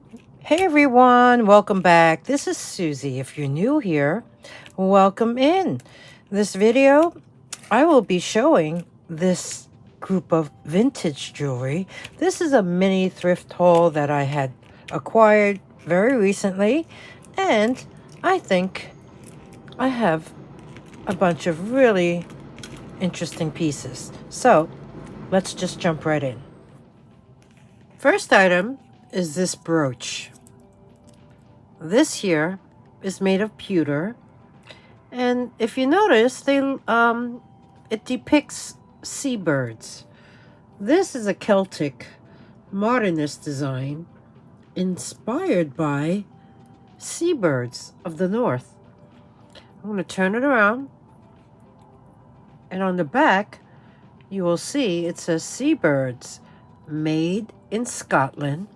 Hey everyone, welcome back. This is Susie. If you're new here, welcome in. This video, I will be showing this group of vintage jewelry. This is a mini thrift haul that I had acquired very recently, and I think I have a bunch of really interesting pieces. So let's just jump right in. First item is this brooch. This here is made of pewter, and if you notice, it depicts seabirds. This is a Celtic modernist design inspired by seabirds of the north. I'm going to turn it around, and on the back you will see it says seabirds made in Scotland,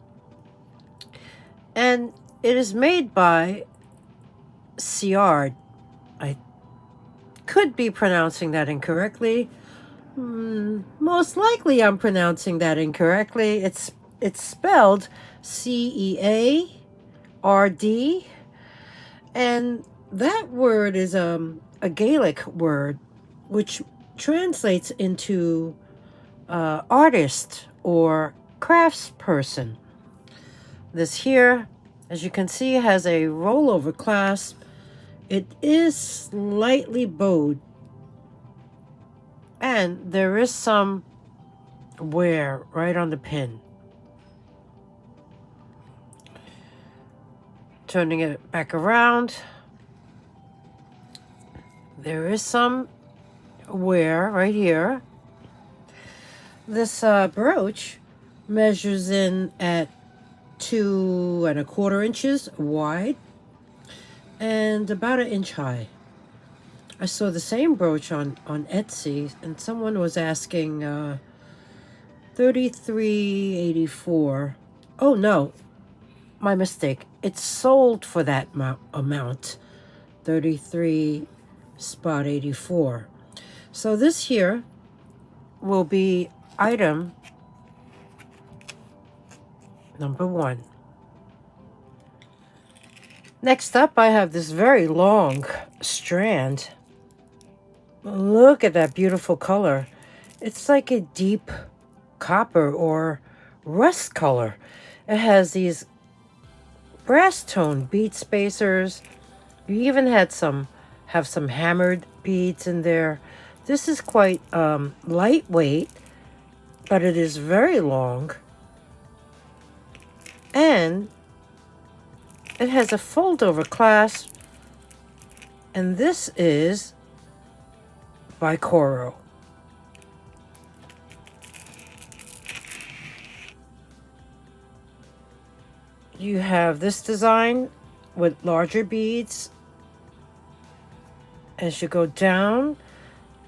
and it is made by Ciard. I could be pronouncing that incorrectly. Most likely I'm pronouncing that incorrectly. It's spelled Ceard, and that word is a Gaelic word which translates into artist or craftsperson. This here, as you can see, has a rollover clasp. It is slightly bowed, and there is some wear right on the pin. Turning it back around, there is some wear right here. This brooch measures in at 2¼ inches wide and about 1 inch high. I saw the same brooch on Etsy, and someone was asking $33.84. Oh no, my mistake. It's sold for that amount, 33.84. So this here will be item number 1. Next up, I have this very long strand. Look at that beautiful color. It's like a deep copper or rust color. It has these brass tone bead spacers. You even have some hammered beads in there. This is quite lightweight, but it is very long. And it has a fold-over clasp, and this is by Coro. You have this design with larger beads. As you go down,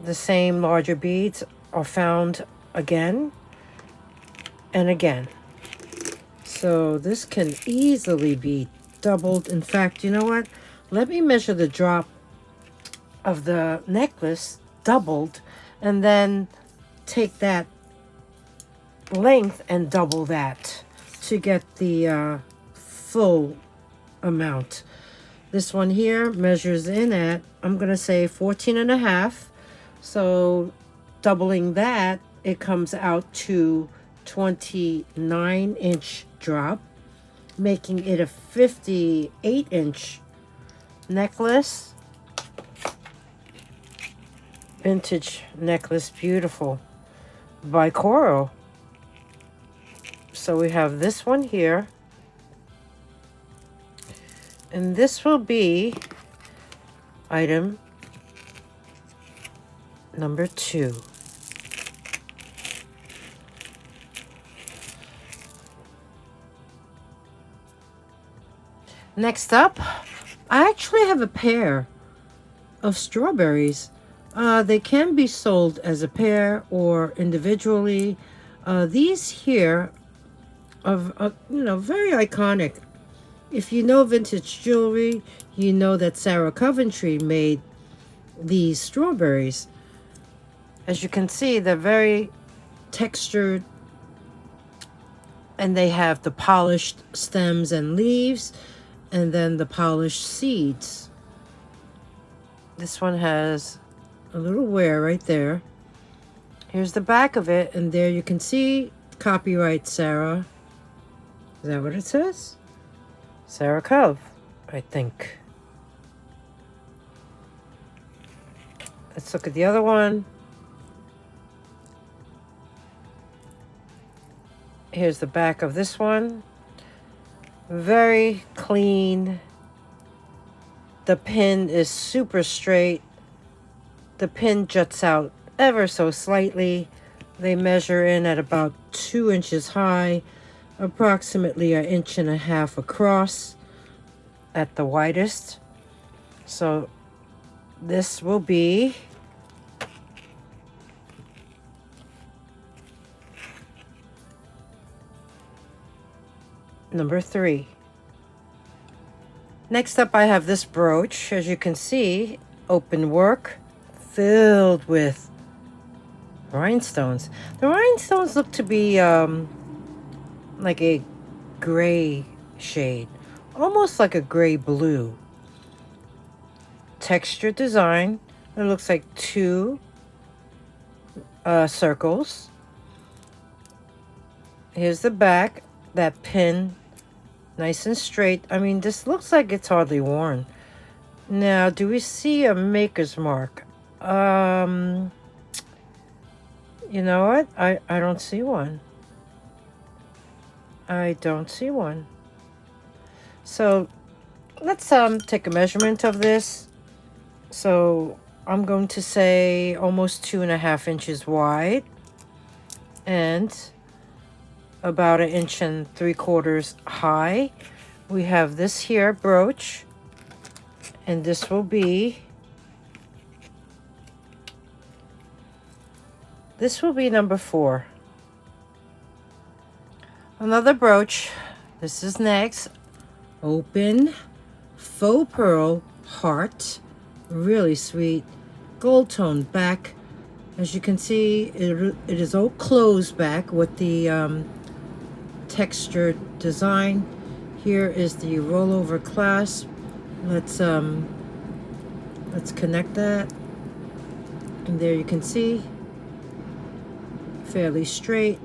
the same larger beads are found again and again. So this can easily be doubled. In fact, you know what? Let me measure the drop of the necklace doubled, and then take that length and double that to get the full amount. This one here measures in at, I'm going to say 14½. So doubling that, it comes out to 29-inch drop, making it a 58-inch necklace. Vintage necklace, beautiful, by Coro. So we have this one here, and this will be item number 2. Next up, I actually have a pair of strawberries. They can be sold as a pair or individually. These here are, very iconic. If you know vintage jewelry, you know that Sarah Coventry made these strawberries. As you can see, they're very textured And they have the polished stems and leaves, and then the polished seeds. This one has a little wear right there. Here's the back of it, and there you can see copyright Sarah. Is that what it says? Sarah Cove, I think. Let's look at the other one. Here's the back of this one. Very clean. The pin is super straight. The pin juts out ever so slightly. They measure in at about 2 inches high, approximately 1.5 inches across at the widest. So this will be number 3. Next up, I have this brooch. As you can see, open work, filled with rhinestones. The rhinestones look to be like a gray shade, almost like a gray blue. Textured design. It looks like 2 circles. Here's the back. That pin, nice and straight. I mean, this looks like it's hardly worn. Now, do we see a maker's mark? You know what? I don't see one. I don't see one. So let's take a measurement of this. So I'm going to say almost 2.5 inches wide and about 1.75 inches high. We have this here brooch, and this will be number 4. Another brooch. This is next. Open faux pearl heart, really sweet, gold tone back. As you can see, it is all closed back with the textured design. Here is the rollover clasp. Let's connect that, and there you can see, fairly straight.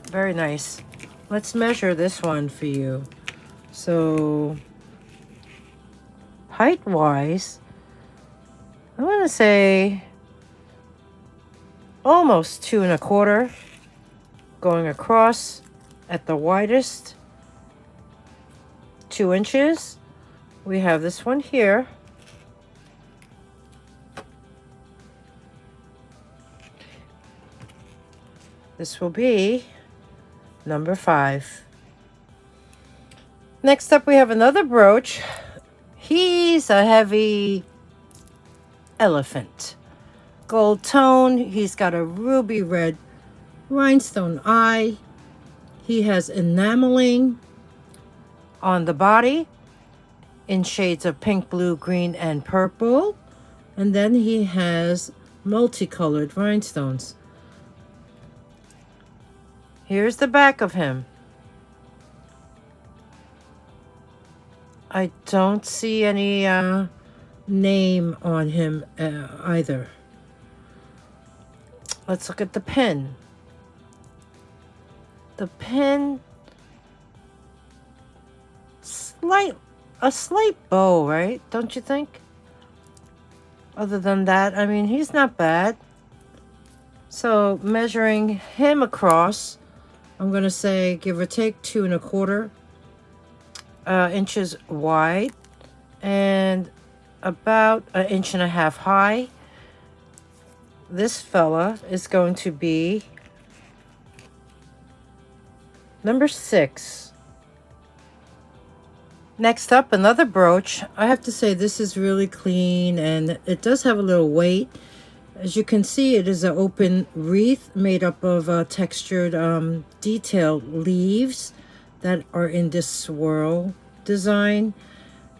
Very nice. Let's measure this one for you. So height wise, I want to say almost 2.25, going across at the widest 2 inches. We have this one here. This will be number 5. Next up, we have another brooch. He's a heavy elephant. Gold tone. He's got a ruby red rhinestone eye. He has enameling on the body in shades of pink, blue, green, and purple. And then he has multicolored rhinestones. Here's the back of him. I don't see any name on him either. Let's look at the pin. The pin, a slight bow, right? Don't you think? Other than that, I mean, he's not bad. So measuring him across, I'm going to say give or take 2.25 inches wide and about 1.5 inches high. This fella is going to be number 6. Next up, another brooch. I have to say this is really clean, and it does have a little weight. As you can see, it is an open wreath made up of textured detailed leaves that are in this swirl design.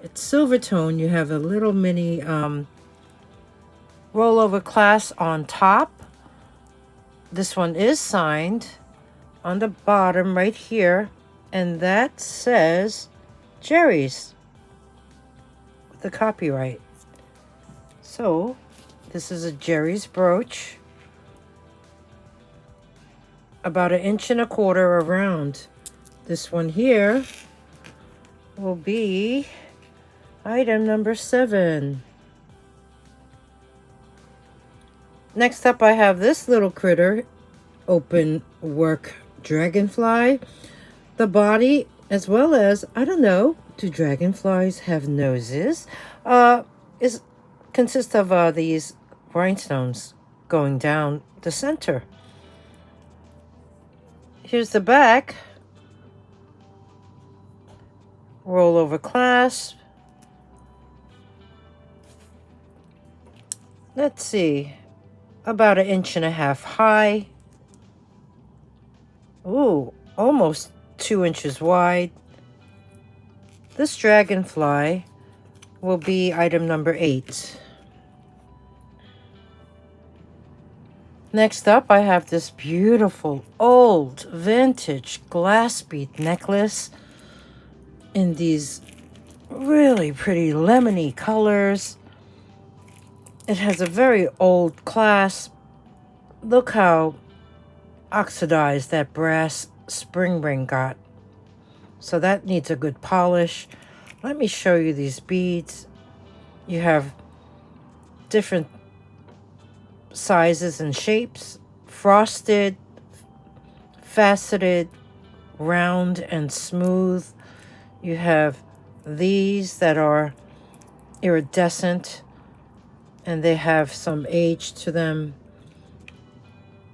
It's silver tone. You have a little mini rollover clasp on top. This one is signed on the bottom right here, and that says Jerry's, the copyright. So this is a Jerry's brooch, about 1.25 inches around. This one here will be item number 7. Next up, I have this little critter, open work dragonfly. The body, as well as, I don't know, do dragonflies have noses? Is consists of these rhinestones going down the center. Here's the back. Rollover clasp. Let's see, about 1.5 inches high. Ooh, almost 2 inches wide. This dragonfly will be item number 8. Next up, I have this beautiful old vintage glass bead necklace in these really pretty lemony colors. It has a very old clasp. Look how oxidized that brass spring ring got. So that needs a good polish. Let me show you these beads. You have different sizes and shapes, frosted, faceted, round and smooth. You have these that are iridescent and they have some age to them.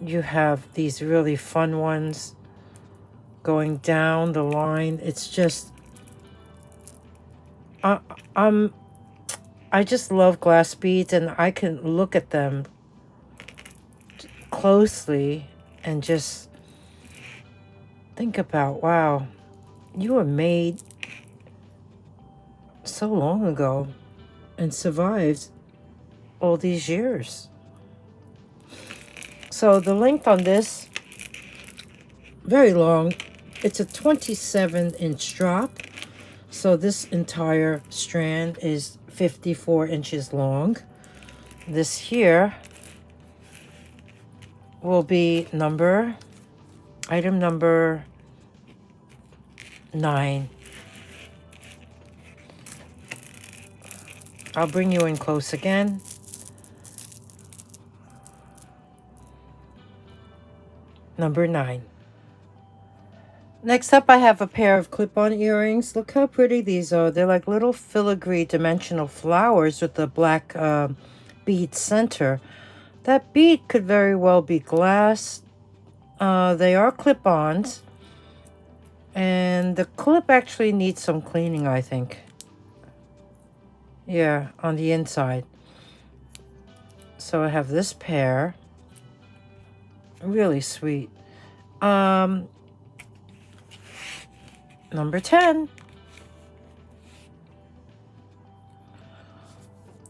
You have these really fun ones going down the line. It's just I just love glass beads, and I can look at them closely and just think about, wow, you were made so long ago and survived all these years. So the length on this, very long. It's a 27-inch drop. So this entire strand is 54 inches long. This here will be item number 9. I'll bring you in close again. Number 9. Next up, I have a pair of clip-on earrings. Look how pretty these are. They're like little filigree dimensional flowers with the black bead center. That bead could very well be glass. They are clip-ons. And the clip actually needs some cleaning, I think. Yeah, on the inside. So I have this pair. Really sweet. Number 10.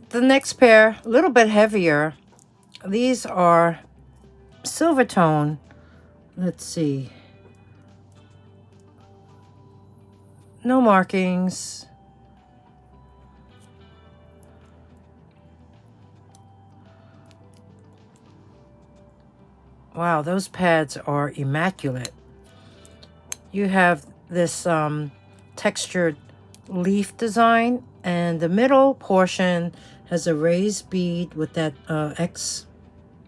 The next pair, a little bit heavier. These are silver tone. Let's see. No markings. Wow, those pads are immaculate. You have this textured leaf design, and the middle portion has a raised bead with that X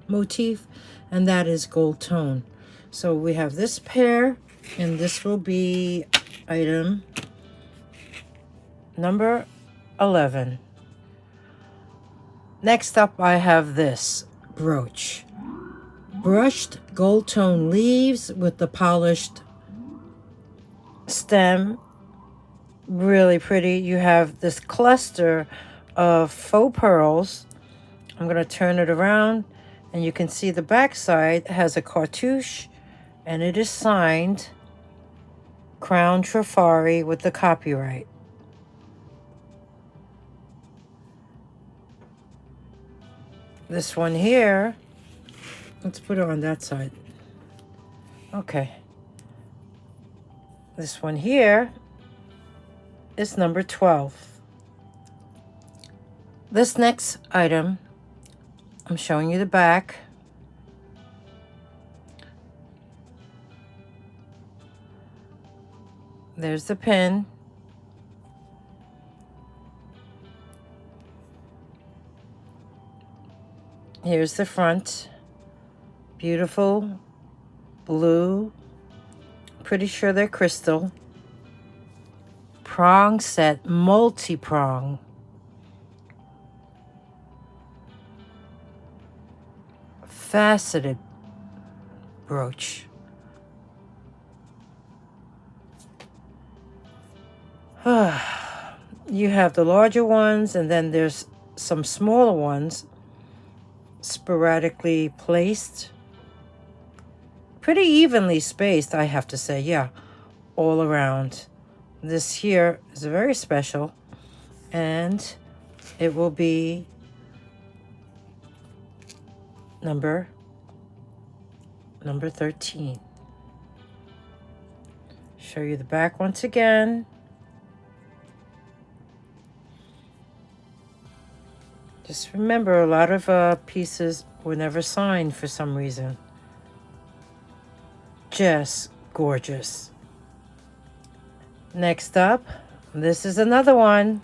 motif, and that is gold tone. So we have this pair, and this will be item number 11. Next up, I have this brooch. Brushed gold tone leaves with the polished stem. Really pretty. You have this cluster of faux pearls. I'm going to turn it around, and you can see the back side has a cartouche, and it is signed Crown Trafari with the copyright. This one here Let's put it on that side. Okay. This one here is number 12. This next item, I'm showing you the back. There's the pin. Here's the front. Beautiful blue. Pretty sure they're crystal. Prong set, multi-prong. Faceted brooch. You have the larger ones, and then there's some smaller ones sporadically placed. Pretty evenly spaced, I have to say, yeah, all around. This here is very special, and it will be number 13. Show you the back once again. Just remember, a lot of pieces were never signed for some reason. Just gorgeous. Next up, this is another one.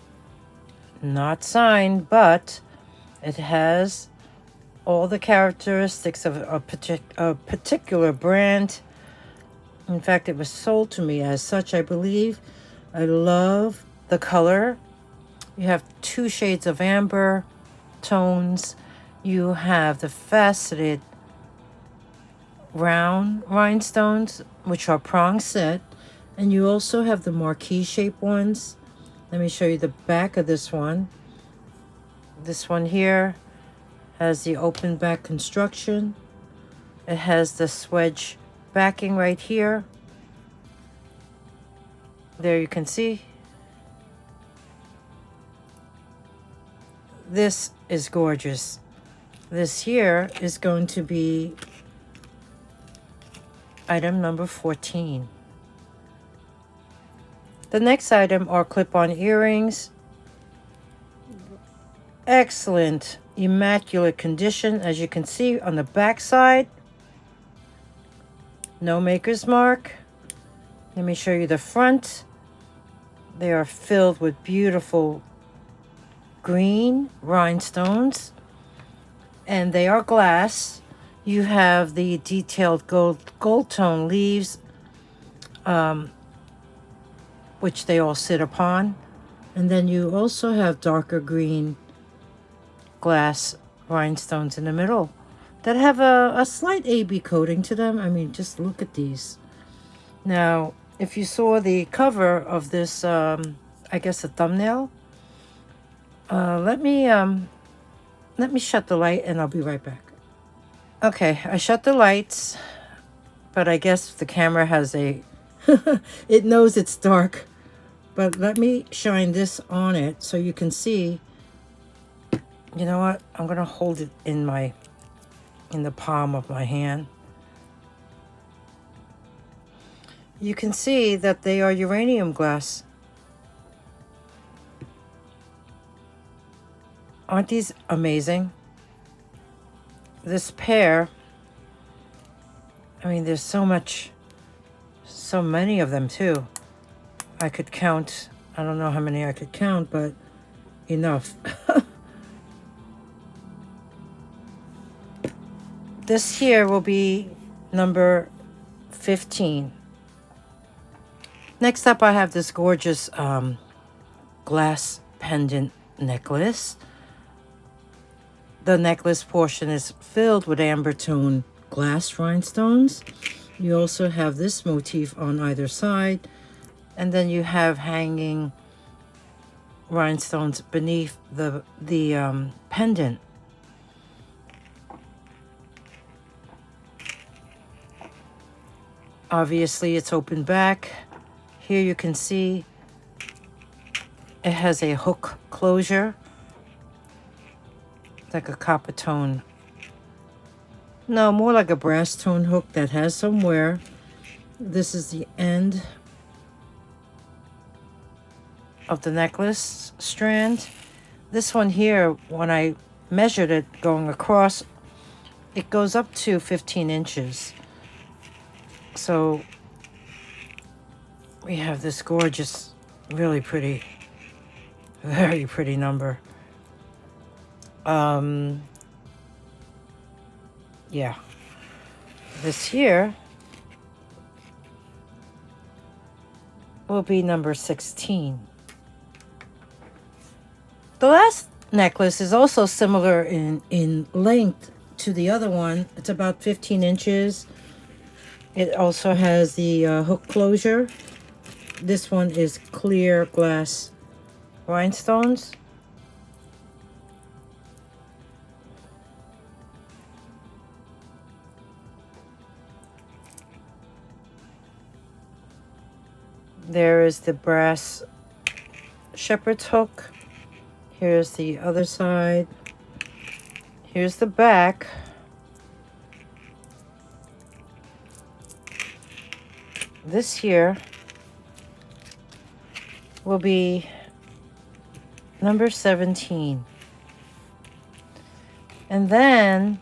Not signed, but it has all the characteristics of a particular brand. In fact, it was sold to me as such, I believe. I love the color. You have 2 shades of amber tones. You have the faceted round rhinestones, which are prong set. And you also have the marquee shape ones. Let me show you the back of this one. This one here has the open back construction. It has the swedge backing right here. There you can see. This is gorgeous. This here is going to be item number 14. The next item are clip-on earrings. Excellent, immaculate condition, as you can see on the back side. No maker's mark. Let me show you the front. They are filled with beautiful green rhinestones, and they are glass. You have the detailed gold tone leaves, which they all sit upon. And then you also have darker green glass rhinestones in the middle that have a slight AB coating to them. I mean, just look at these. Now, if you saw the cover of this, I guess a thumbnail, let me shut the light and I'll be right back. Okay, I shut the lights, but I guess the camera has a, it knows it's dark. But let me shine this on it so you can see. You know what? I'm going to hold it in the palm of my hand. You can see that they are uranium glass. Aren't these amazing? This pair, I mean, there's so many of them too. I could count, I don't know how many I could count, but enough. This here will be number 15. Next up, I have this gorgeous glass pendant necklace. The necklace portion is filled with amber tone glass rhinestones. You also have this motif on either side. And then you have hanging rhinestones beneath the pendant. Obviously, it's open back. Here you can see it has a hook closure, like a copper tone No, more like a brass tone hook that has some wear. This is the end of the necklace strand. This one here, when I measured it going across, it goes up to 15 inches. So we have this gorgeous, really pretty, very pretty number. Yeah. This here will be number 16. The last necklace is also similar in length to the other one. It's about 15 inches. It also has the hook closure. This one is clear glass rhinestones. There is the brass shepherd's hook. Here's the other side. Here's the back. This here will be number 17. And then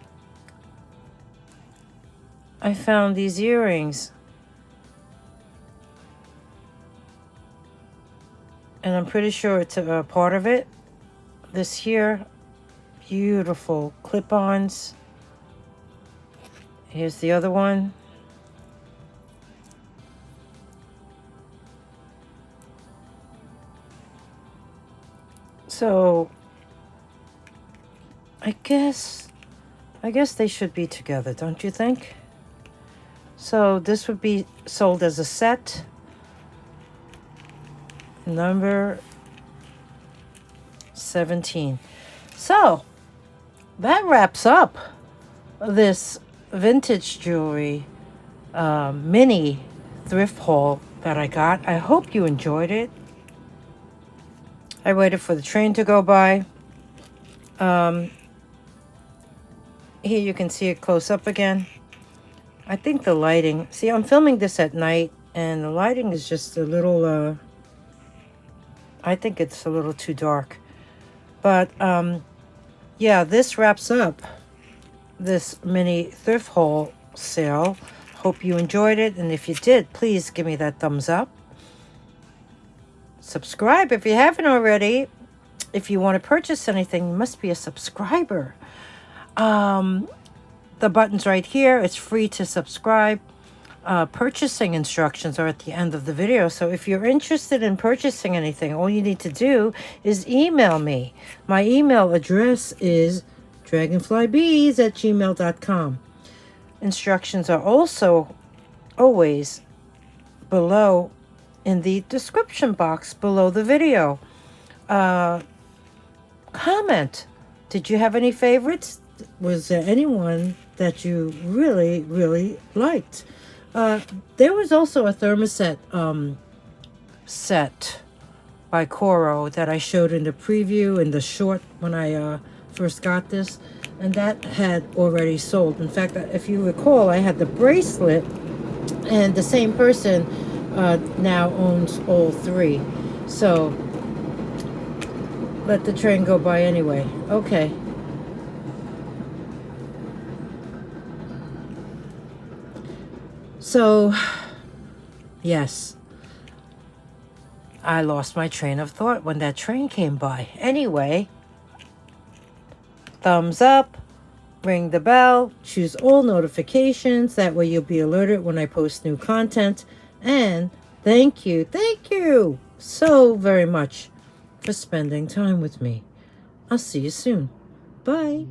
I found these earrings. And I'm pretty sure it's a part of it. This here, beautiful clip-ons. Here's the other one. So I guess they should be together, don't you think? So this would be sold as a set. Number 17. So that wraps up this vintage jewelry mini thrift haul that I got. I hope you enjoyed it. I waited for the train to go by. Here you can see it close up again. I think the lighting, see, I'm filming this at night and the lighting is just a little I think it's a little too dark. But, yeah, this wraps up this mini thrift haul sale. Hope you enjoyed it. And if you did, please give me that thumbs up. Subscribe if you haven't already. If you want to purchase anything, you must be a subscriber. The button's right here. It's free to subscribe. Purchasing instructions are at the end of the video. So if you're interested in purchasing anything, all you need to do is email me. My email address is dragonflybeez@gmail.com. Instructions are also always below in the description box below the video. Comment. Did you have any favorites? Was there anyone that you really, really liked? There was also a thermoset set by Coro that I showed in the preview in the short when I first got this, and that had already sold. In fact, if you recall, I had the bracelet, and the same person now owns all three. So let the train go by anyway. Okay. So, yes, I lost my train of thought when that train came by. Anyway, thumbs up, ring the bell, choose all notifications. That way you'll be alerted when I post new content. And thank you so very much for spending time with me. I'll see you soon. Bye.